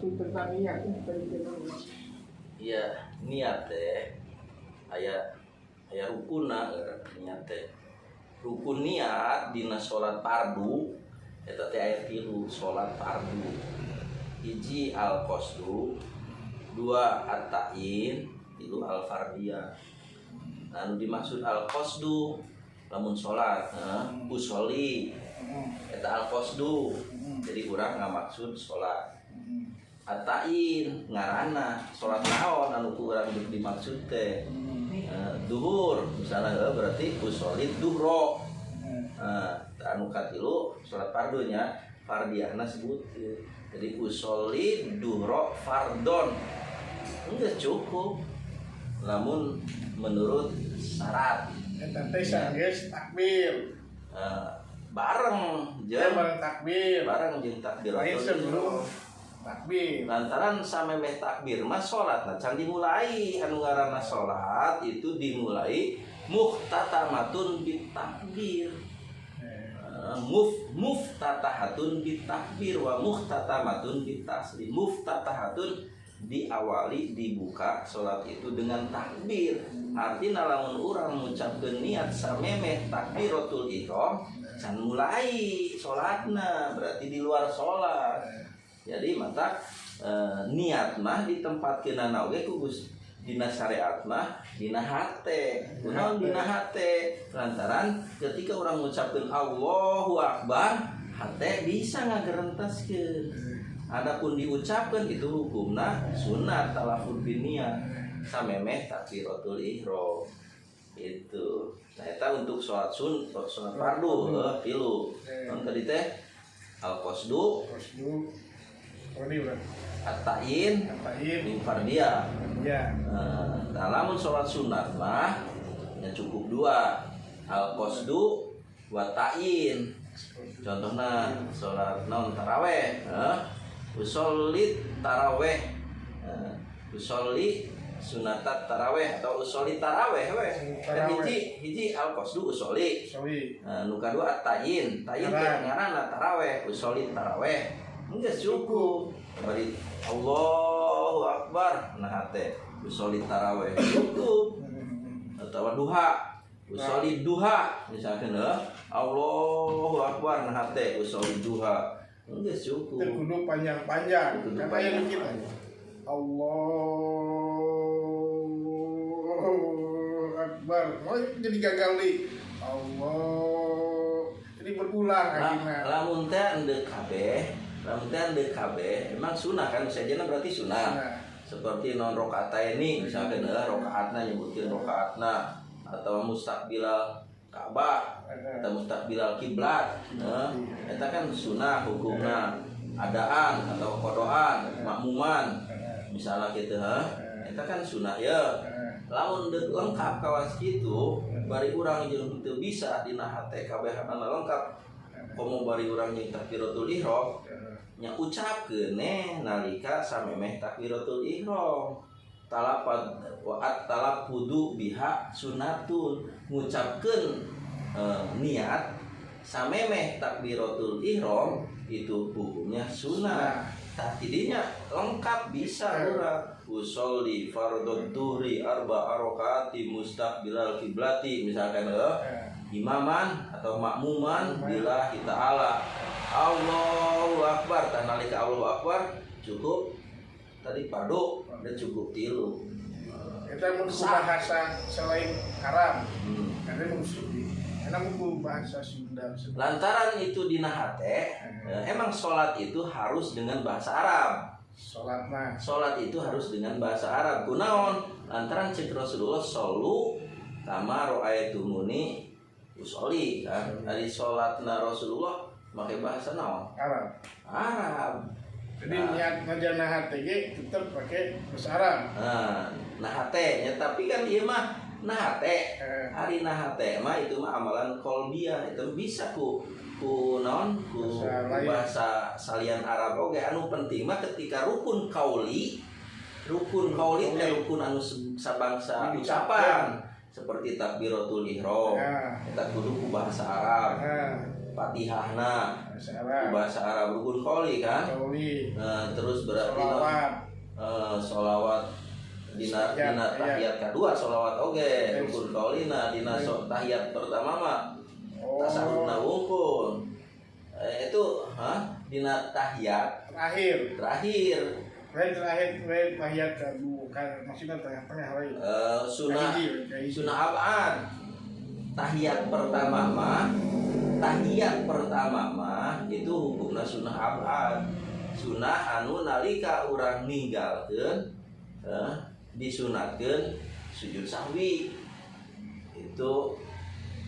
maksud tentang niat tadi kita. Iya, niat teh aya rukunna niat teh. Rukun niat dina salat fardu eta teh aya 3 salat fardu. 1 al-qasdu, 2 at-ta'yin, 3 al-fardiyah. Anu dimaksud al-qasdu lamun salat, usolli eta al-qasdu. Jadi urang ngamaksud salat. At-ta'yin ngaranna salat naon anu ku urang dimaksud teh. Duhur misalnya berarti usolli duhro. Anu katilu salat fardunya fardiyahna sebut. Jadi usolli duhro fardon. Enggak cukup. Namun menurut syarat Eta teh sanggeus takbir. Bareng jeung takbir. Bareng jeung takbir. Lain sebelum takbir. Lantaran samemeh takbir mah salat can dimulai anu ngaranna salat itu dimulai muhtatamatun bitakbir. Muftatahatun bitakbir wa muhtatamatun bitaslim. Muftatahatun diawali dibuka salat itu dengan takbir. Artinya lamun urang ngucapkeun niat samemeh takbiratul ihram can mulai salatna berarti di luar salat. Jadi mata niat mah ditempatkeunana oge ku dina syariat mah dina hate. Kunaon dina hate? Lantaran ketika orang mengucapkan Allahu Akbar, hate bisa ngagerentaskeun. Adapun diucapkan itu hukumna sunat talafuz bin niat samemeh takbiratul ihram. Itu. Nah, eta untuk salat salat fardu tilu. Mun tadi teh al-qasdu, at-ta'yin, min fardiyah. Ya. Nah, lamun salat sunat mah ya cukup 2, al-qasdu wa ta'yin. Contohna salat naon tarawih, usolli tarawih. Usolli sunatat tarawih atau usolli tarawih we. Hiji al-qasdu usolli. Nu kadua at-ta'yin. Ta'yin teh ngaranna tarawih, usolli tarawih. Enggak cukup. Bari Allahu Akbar nah teh usolli tarawih cukup. Atau duha, usolli duha misalkan Allahu Akbar nah teh usolli duha. Enggak cukup. Kudu panjang-panjang. Karena yang mikir Allahu Akbar. Oh jadi gagal nih. Allah. Jadi berulang akhirnya. Lamun teh endeu kabeh, emang sunah kan sajana berarti sunah. Seperti non rokaataini misalkan rokaatna nyebutkeun rokaatna atau mustaqbilal Ka'bah atau mustaqbilal kiblat. Eta kan sunah hukumna adaan atau kodoan makmuman misalnya gitu eta kan sunah ya. Lamun deuk lengkap kawas kitu bari urang jeung teu bisa dina hate kabehana lengkap komo bari urang jeung takbiratul ihram nya ucapkeun nalika samemeh takbiratul ihram. Talafad wa at-talaffudu biha sunnatun. Ngucapkeun niat samemeh takbiratul ihram itu hukumnya sunnah. Tah tidinya lengkap bisa urang usolli fardhu dhuhri arba'a rakaati mustaqbilal kiblati misalkan imaman atau makmuman billahi ta'ala Allahu Akbar. Nalika Allahu Akbar cukup tadi padu dan cukup tilu. Kita mau bahasa selain Arab. Karena mau bahasa Sunda. Lantaran itu dina hate, emang sholat itu harus dengan bahasa Arab. Sholat itu harus dengan bahasa Arab. Kunaon? Lantaran cek Rasulullah sallu kama ra'aitumuni usolli kan. Dari sholatna Rasulullah pakai bahasa naon? Arab. Jadi niat ngajana hate ge tetap pakai bahasa Arab. Nah hate nya tapi kan ieu mah nahate. Hari nahate mah itu mah amalan qalbiyah itu bisa ku naon ku bahasa salian Arab oge anu penting mah ketika rukun qauli teh rukun anu sabangsa ucapan seperti takbiratul ihram eta kudu ku bahasa Arab. Fatihahna bahasa Arab, bahasa Arab rukun qauli kan. qauli, Terus berarti sholawat, sholawat dina tahiyat kedua sholawat oge rukun qaulina dina tahiyat pertama mah tasawufna wungkul. Itu dina tahiyat terakhir tahiyat bukan maksudnya tengah-tengah lagi. Sunnah abad. Tahiyat pertama mah itu hukumna sunnah abad. Sunnah anu nalika urang ninggalkeun disunatkeun sujud sahwi. Itu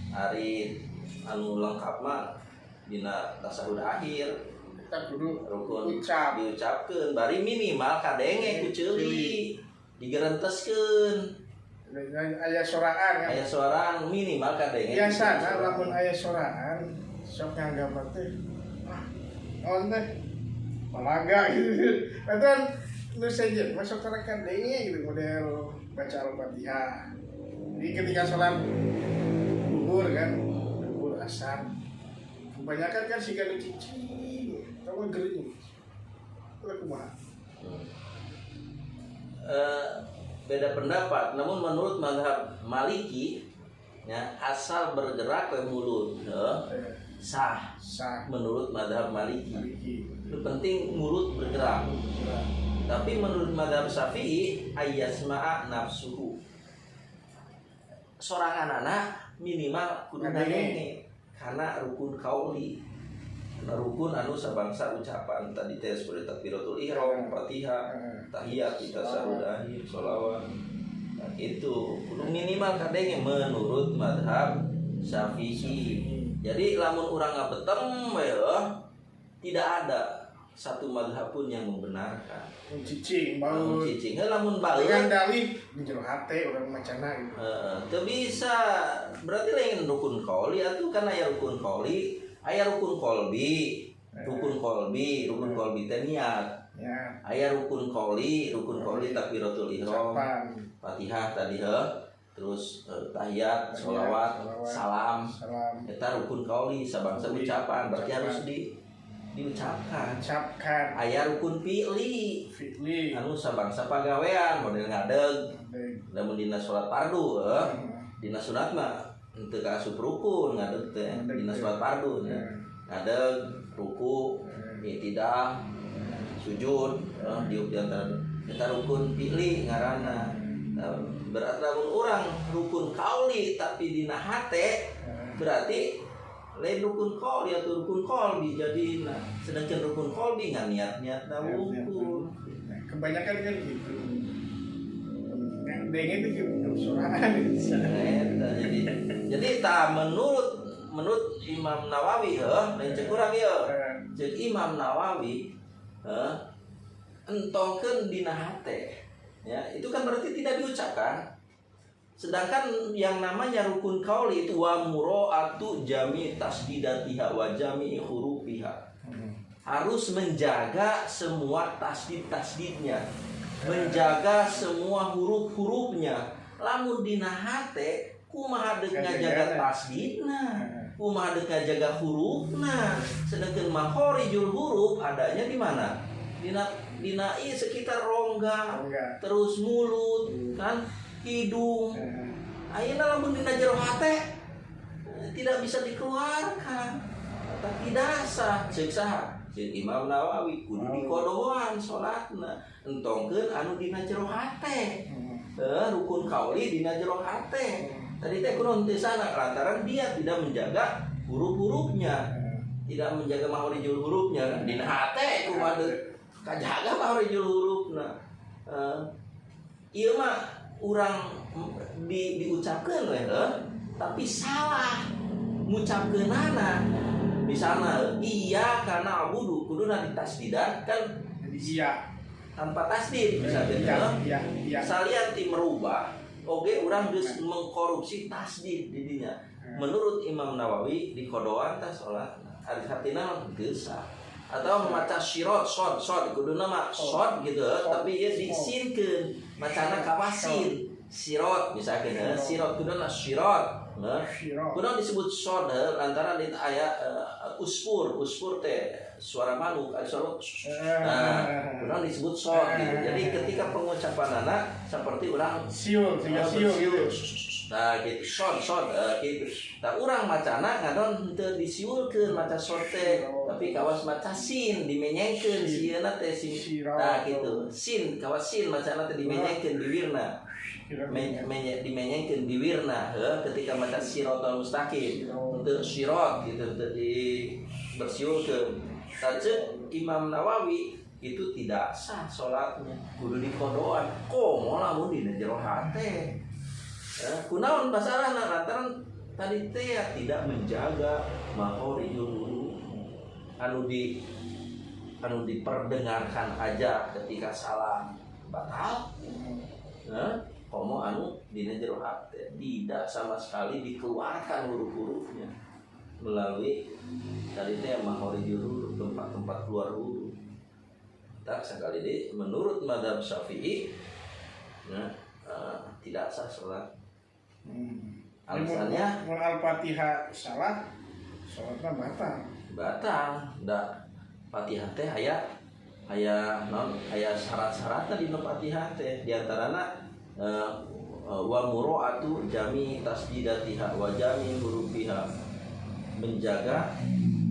hari anu lengkap mah dina tasahud akhir Kita kudu rukun ucap, diucapkeun bari minimal kadenge ku ceuli digerenteskeun aya soraan kan. aya soraan minimal kadenge Biasana lamun aya soraan sok nganggap teh naon teh malaga gitu. Atuan nu sejen masuk tarakan deui gitu model baca Al-Fatihah. Jadi ketika sholat zuhur kan, zuhur asar kebanyakan kan siga nu cicing sama gering. Itu kumaha? Beda pendapat, namun menurut mazhab Maliki ya, asal bergerak ke mulut sah menurut mazhab Maliki. Itu penting mulut bergerak. Tapi menurut mazhab Syafi'i ayyasma'a nafsuhu. Sorangan anak minimal kudu ngadenge karena rukun qauli. Karena rukun anu sabangsa ucapan tadi teh seperti takbiratul ihram, Fatihah, tahiyat, tasawuf akhir, sholawat. Nah, itu kudu minimal kadenge menurut mazhab Syafi'i. Jadi lamun urang ngabetem tidak ada satu mazhab pun yang membenarkan. Cicing bau. Cicing lamun baeut Dengan dalih di jero hate urang macana gitu. Teu bisa. Berarti lain rukun qauli atuh kan aya rukun qauli, aya rukun qalbi. Rukun qalbi teh niat. Ya. Aya rukun qauli takbiratul ihram, Fatihah tadi terus tahiyat, sholawat, salam. Eta rukun qauli sabangsa ucapan berarti harus diucapkan. Aya rukun fi'li anu sabangsa pagawean model ngadeg. Lamun dina salat fardu dina sunat mah teu kaasup rukun ngadeg teh dina salat fardu nya. Ngadeg, ruku, i'tidal, sujud di antara eta rukun fi'li ngaranna. Berarti lamun urang rukun qauli tapi dina hate berarti lain rukun qauli atau rukun qalbi jadina. Sedangkan rukun qalbi ngan niat-niatna wukul. Kebanyakan kan gitu. Dengan itu gitu soraan. Jadi menurut Imam Nawawi lain cek urang ieu. Cek Imam Nawawi entongkeun dina hate. Ya, itu kan berarti tidak diucapkan. Sedangkan yang namanya rukun qauli itu wa mura'atu jami tasdidatiha wa jami hurufiha. Harus menjaga semua tasdidnya, menjaga semua huruf-hurufnya. Lamun dina hate kumaha deuk ngajaga tasdidna, kumaha deuk ngajaga hurufna. Sedangkan makhorijul huruf adanya di mana? Dina sekitar rongga, terus mulut kan, hidung. Ayeuna lamun dina jero hate tidak bisa dikeluarkan. Tapi dasar ceuk saha? Ceuk Imam Nawawi kudu dikodoan salatna. Entongkeun anu dina jero hate. Rukun qauli dina jero hate. Tadi teh kunaon teh sana lantaran dia tidak menjaga huruf-hurufnya. Tidak menjaga makhorijul hurufnya dina hate kumaha kajaga makhorijul hurufna. Ieu mah urang diucapkeun we tapi salah ngucapkeunana. Misalna iya karena abudu kuduna ditasdidan kan iya tanpa tasdid misalnya iya. Salian ti merubah oge urang geus mengkorupsi tasdid di dinya. Menurut Imam Nawawi di kodoan tah salatna ari hatina geus sah. Atau maca sirot shot kuduna mah shot gitu tapi ieu disinkeun macana kapasin sirot misalkan sirot kuduna sirot Nah, kunaon disebut sod lantaran di aya uspur teh suara makhluk ada suara. Nah, kunaon disebut sod gitu. Jadi ketika pengucapan anak seperti orang siul gitu. Nah gitu sod gitu. Nah urang macana ngadon teu disiulkeun maca sod teh, tapi kawas maca sin dimenyengkeun sieuna teh sin. Nah gitu. Sin kawas sin macana teh dimenyengkeun bibirna. Dimenyengkeun bibirna ketika maca siratal mustaqim. Teu sirat gitu teu di bersiulkeun. Saceuk Imam Nawawi itu tidak sah salatnya, kudu dikodoan. Komo lamun dina jero hate. Kunaon masalahna lantaran tadi teh tidak menjaga mahorijul wudu anu diperdengarkan aja ketika salah batal. Komo anu dina jero hate tidak sama sekali dikeluarkan huruf-hurufnya melalui tadi teh mahorijul wudu, tempat-tempat keluar wudu. Tak sekali deh menurut mazhab Syafi'i tidak sah salat. Alasannya Al-Fatihah salah, salatna batal. Da Fatihah teh aya syarat-syaratna di Fatihah teh, di antarana wa mura'atu jami tasdidatiha wa jami hurufiha, menjaga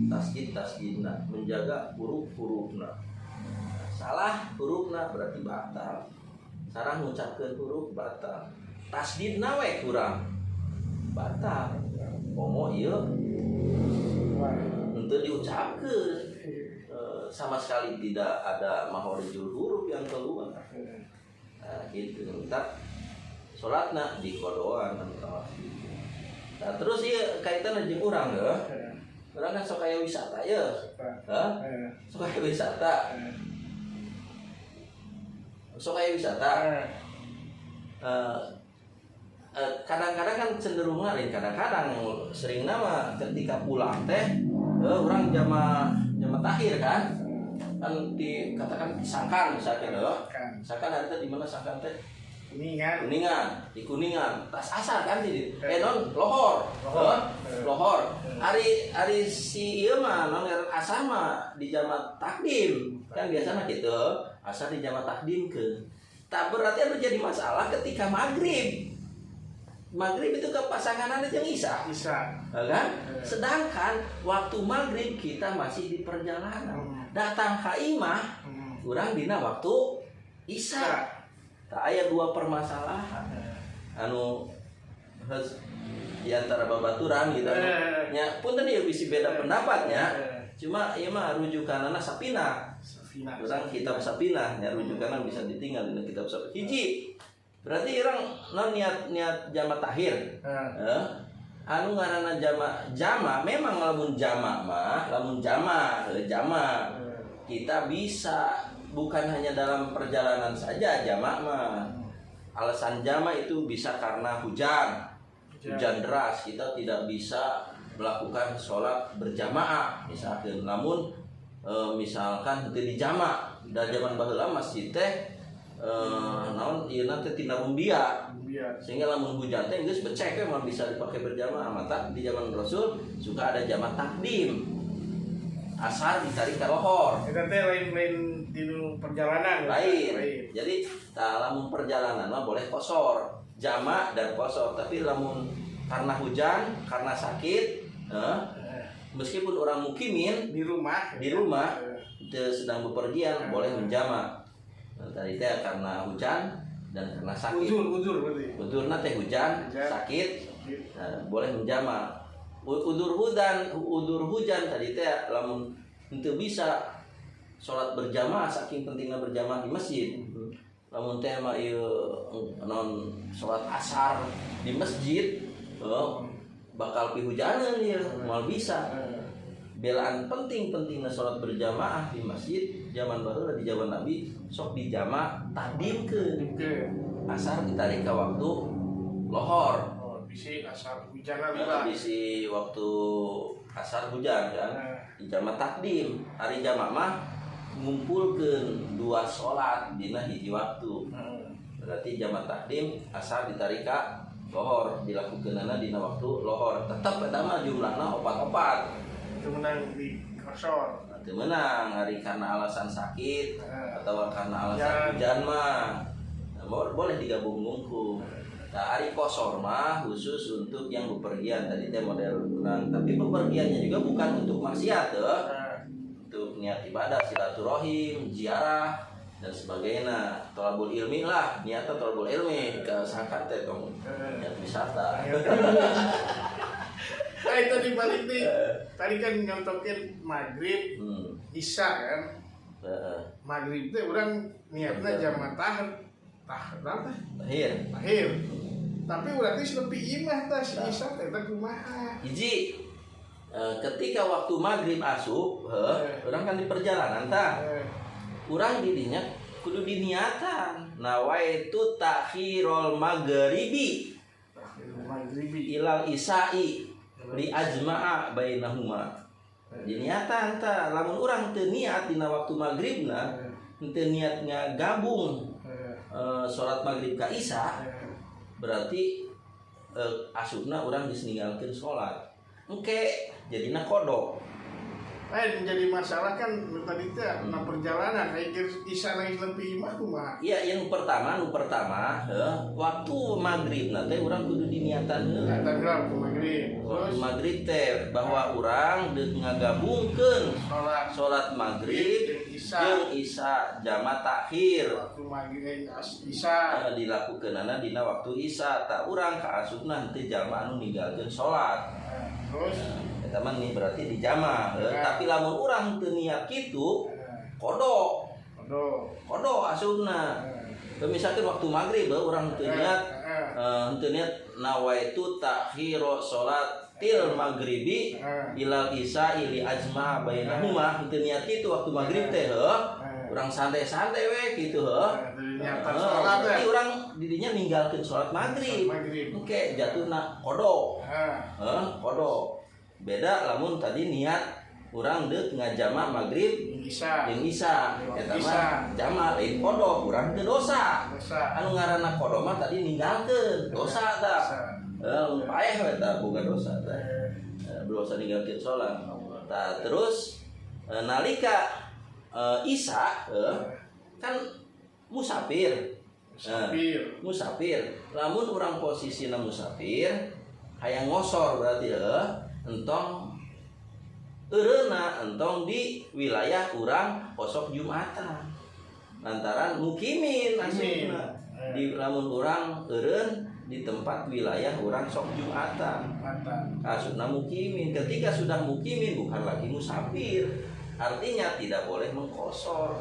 tasdidna, menjaga huruf-hurufna. Salah hurufna berarti batal. Sareng ngucapkeun huruf batal. Tasdidna we kurang batal. Komo ieu henteu diucapkeun. Sama sekali tidak ada mahorijul huruf yang keluar. Nah, gitu. Entar salatna dikodoan antara. Nah, terus ieu kaitanna jeung urang ya. Urang kan sok aya wisata ya. Sok aya wisata. Sok aya wisata. Kadang-kadang kan cenderung lain, kadang-kadang sering nama ketika pulang teh orang jama takhir kan dikatakan sangkan misalkan misalkan hari teh di mana sangkan teh Kuningan tas asar kan di lohor hari si ieu mah non asar mah di jama takdim kan biasanya gitu asar di jama takdim ke tak berarti anu jadi masalah ketika maghrib itu ke pasangan yang isya kan? Sedangkan waktu maghrib kita masih di perjalanan datang ka imah kurang dina waktu isya. Tak aya dua permasalahan anu di antara babaturan gitu nya punten ieu bisi beda pendapatnya cuma ieu mah rujukanana Sapina urang kitab Sapina nya rujukanna bisa ditinggal di kitab Sapina hiji berarti orang non niat jama tahir anu ngaranna jama memang lamun jama kita bisa bukan hanya dalam perjalanan saja jama mah alasan jama itu bisa karena hujan deras kita tidak bisa melakukan sholat berjamaah misalkan misalkan teu di jama da zaman baheula masjid teh naon ieu teh tina rumbia sehingga lamun hujan teh geus becek mah bisa dipakai berjamaah mata di zaman Rasul suka ada jama takdim asar ditarik ka lohor eta teh lain di perjalanan lain. Jadi lamun perjalanan mah boleh kosor jama dan kosor tapi lamun karena hujan karena sakit meskipun orang mukimin di rumah sedang bepergian boleh menjama. Tadi teh karena hujan dan karena sakit. Udurna teh hujan, sakit, boleh menjama. Udur hujan tadi teh lamun henteu bisa salat berjamaah saking pentingna berjamaah di masjid. Lamun teh mah ieu non salat asar di masjid bakal pihujaneun ieu moal bisa. Belaan pentingnya sholat berjamaah di masjid zaman baru di zaman Nabi sok dijama takdimkeun asar ditarik ke waktu lohor bisi asar hujan bisi waktu asar hujan kan dijama takdim hari jama mah ngumpulkeun dua sholat dina hiji waktu berarti jama takdim asar ditarik ke lohor dilakukeunana dina waktu lohor tetep eta mah jumlahna opat-opat Itu menang di kosor. teu meunang hari karena alasan sakit atau karena alasan Hujan. hujan mah boleh digabung ngungkung. Nah, hari kosor mah khusus untuk yang bepergian tadi teh model urang, tapi bepergiannya juga bukan untuk maksiat untuk niat ibadah, silaturahim, ziarah dan sebagainya. Thalabul ilmi lah, niatnya thalabul ilmi ke sakat teh tong niat wisata. Nah itu dibalik nih. Tadi kan nyontokin maghrib, isya kan. Maghrib itu orang niatnya jam Lahir. Tapi berarti lebih imah tas isya teh kumaha. Hiji ketika waktu maghrib asup, orang kan di perjalanan tah. Urang didinya kudu diniatan. Nawaitu takhirul maghribi ilal isai li ajma'a bainahuma. Diniatan tah lamun urang teu niat dina waktu maghribna, teu niat ngagabung salat maghrib ka isya, berarti asupna urang geus ninggalkeun salat. Engke jadina kodok. Menjadi masalah kan tadi teh perjalanan isya nangis lebih imah kumaha. Iya, yang pertama waktu maghrib nanti orang kudu diniatan Waktu maghrib. waktu maghrib teh bahwa orang deuk ngagabungkeun salat maghrib jeung isya jama takhir. Waktu maghrib isya Dilakukeunana dina waktu isya, tak urang kaasupna henteu jama anu ninggalkeun salat. terus Eta mah nih berarti dijama, tapi lamun urang teu niat kitu kodok asupna. Misalkan waktu maghrib urang teu niat nawaitu takhiru sholatil maghribi ilal isya li ajma bainahuma, teu niat kitu waktu maghrib teh urang santai-santai we kitu berarti urang didinya ninggalkeun salat maghrib. Oke, jatuhna kodok. Kodok. Beda lamun tadi niat urang deuk ngajama maghrib jeung isya eta mah jama lain kodok, urang teu dosa. Anu ngaranna kodok mah tadi ninggalkeun dosa tah. Paeh we tah boga dosa tah. Dosa ninggalkeun salat. Tah terus nalika isya kan musafir. Musafir. Lamun urang posisina musafir hayang ngosor berarti entong eureuna entong di wilayah urang posok Jumatan lantaran mukimin asupna di lamun urang eureun di tempat wilayah urang sok Jumatan asupna mukimin. Ketika sudah mukimin bukan lagi musafir, artinya tidak boleh mengkosor.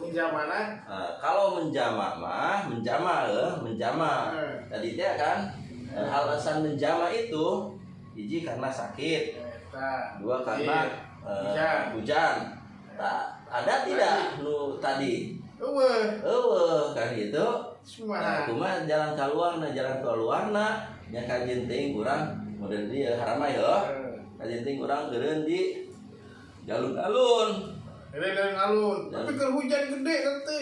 menjamana Kalau menjama mah menjama tadi teh kan alasan menjama itu hiji karena sakit, dua karena hujan. Ada tidak nu tadi? Kan gitu. Nah, kumaha jalan keluarna nya kajenting urang model dia haramai kajenting urang eureun di galun-alun. Tapi keur hujan gede nanti.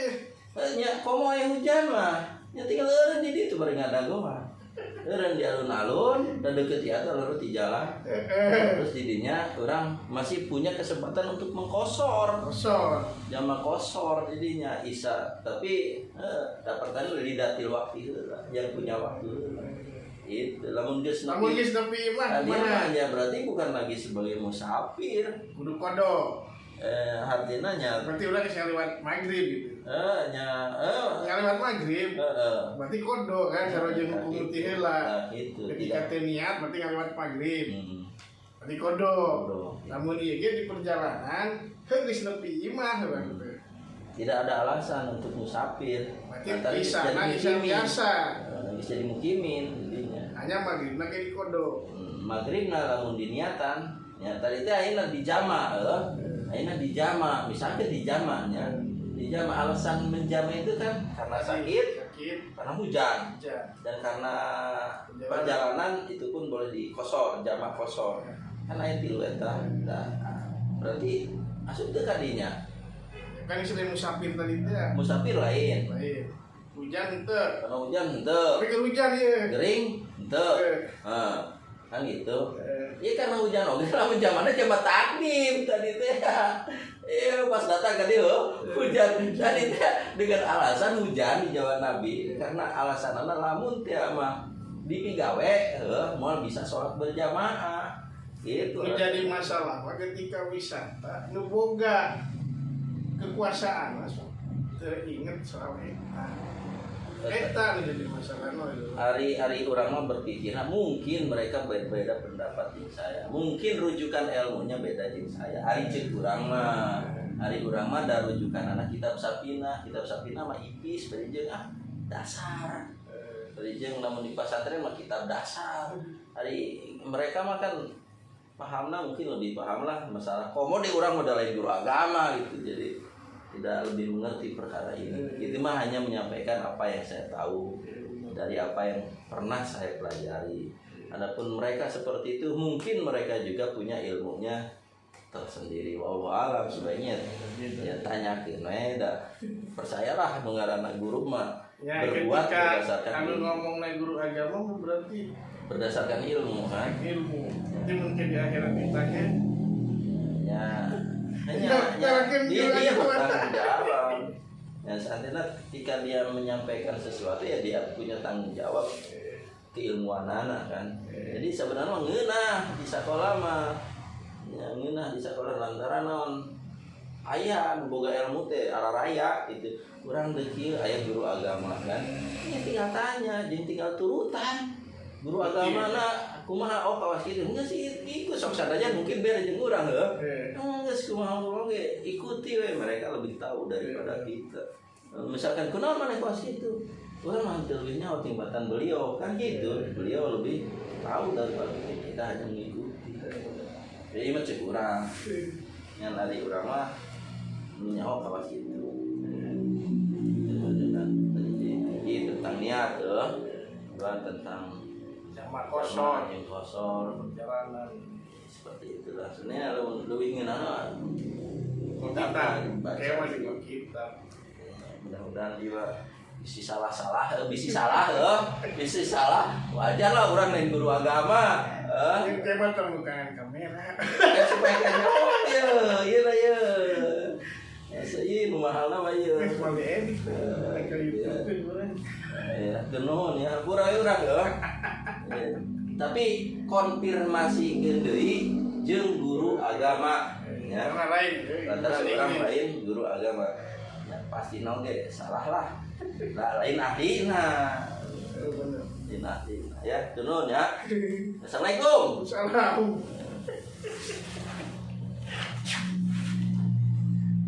Nya komo aya hujan mah nya tinggal eureun di ditu bari ngadago mah. Eureun di alun-alun dan deukeut ieu lalu di jalan. Terus didinya orang masih punya kesempatan untuk mengkosor. Jama kosor didinya isya, tapi dapatan di datil waktu yang punya waktu. Itu lamun geus nepi mah ya berarti bukan lagi sebagai musafir. Kudu kodok. Artinya nya berarti udah geus lewat maghrib gitu. Lewat maghrib. Berarti kodok kan sarojeng hukum teh heula. Itu. Ketika teu niat berarti lewat maghrib. Berarti kodok. Namun ieu ge di perjalanan geus nepi imah berarti. Tidak ada alasan untuk musafir. Berarti isya biasa. Bisa dimukimin intinya. Hanya maghribna ge di kodok. Maghribna lamun diniatan, ya tadi teh ayeuna dijama ayeuna dijama, misalnya dijamanya. Dijama alasan menjama itu kan karena sakit, karena hujan, dan karena perjalanan itu pun boleh dikosor, jama kosor. Kan aya tilu eta. Berarti asup teu kadinya. Kan istilah musafir tadi teh. Musafir lain. hujan ente. Karena hujan henteu. Tapi kan hujan ya. Gering henteu. Kan gitu. Iya karena hujan oge lamun zamanna jaman takdim tadi teh. Pas datang ke dia hujan tadi teh dengan alasan hujan di zaman Nabi karena alasanna lamun teh mah dipigawe moal bisa sholat berjamaah. Gitu. Menjadi masalah ketika wisata nu boga kekuasaan langsung teringat soal eta jadi masalah hari orang mah berpikir mungkin mereka beda pendapat dengan saya, mungkin rujukan ilmunya beda dengan saya. Hari urang mah ada rujukan anak kitab Sapina mah ipis berijeng dasar berijeng namun di pasantren mah kitab dasar. Hari mereka mah kan pahamna mungkin lebih paham lah masalah komo di orang modal lain guru agama gitu, jadi tidak lebih mengerti perkara ini. Itu mah hanya menyampaikan apa yang saya tahu dari apa yang pernah saya pelajari. Adapun mereka seperti itu mungkin mereka juga punya ilmunya tersendiri. Wallahu alam sebaiknya ya tanyakeun we da. Percayalah mengarana guru mah ya, berbuat berdasarkan anu ilmu. ngomong guru agama berarti Berdasarkan ilmu kan. Ilmu. Itu mungkin di akhirat ditanya. Ya Kita akan dia bilang bertanggung jawab. Ya seandainya ketika dia menyampaikan sesuatu ya dia punya tanggung jawab keilmuanana kan. Jadi sebenarnya ngeunah di sekolah mah. Ya ngeunah di sekolah lantaran naon aya boga ilmu teh araraya gitu. Urang deuk kieu aya guru agama kan. Ya tinggal tanya, jeung tinggal turutan. Guru agama na kumaha kawas kitu geus ikut sok sadaya mungkin bere jeung urang heuh. Geus kumaha oge ikuti we, mereka lebih tahu daripada kita. Misalkan kunaon maneh kawas kitu? Urang mah teu leuwih nyaho timbatan beliau kan gitu. Beliau lebih tahu daripada kita hanya mengikuti. Jadi mah cek urang. Yang dari urang mah nyaho kawas kitu. Jadi tentang niat tentang kosor yang kosor perjalanan seperti itulah sebenarnya lu ingin apa kita kayak masih kita mudah-mudahan juga bisi salah wajar lah orang lain guru agama yang kayak bukan kamera supaya kayak iya saya mahal nama iya mau edit ke YouTube ya genon ya urang tapi konfirmasi deui jeung guru agama ya lantaran orang lain guru agama ya pasti ge salah lah lain ahlina ya genon ya. Assalamualaikum. Salam.